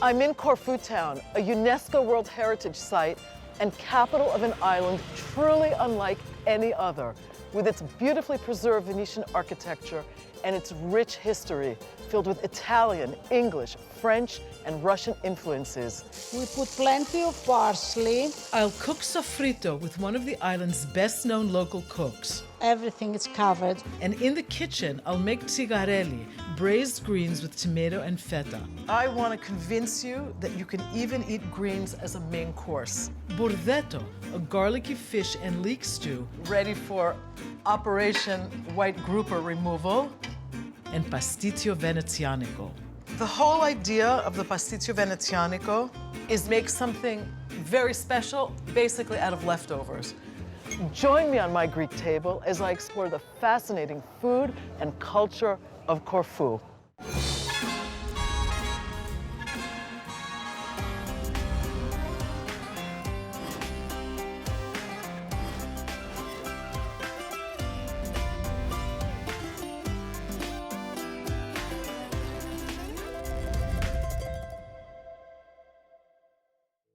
I'm in Corfu town, a UNESCO World Heritage Site and capital of an island truly unlike any other, with its beautifully preserved Venetian architecture and its rich history, filled with Italian, English, French, and Russian influences. We put plenty of parsley. I'll cook sofrito with one of the island's best-known local cooks. Everything is covered. And in the kitchen, I'll make tsigarelli, braised greens with tomato and feta. I want to convince you that you can even eat greens as a main course. Burdetto, a garlicky fish and leek stew. Ready for Operation White Grouper removal. And pasticcio venezianico. The whole idea of the pasticcio venezianico is make something very special, basically out of leftovers. Join me on my Greek table as I explore the fascinating food and culture of Corfu.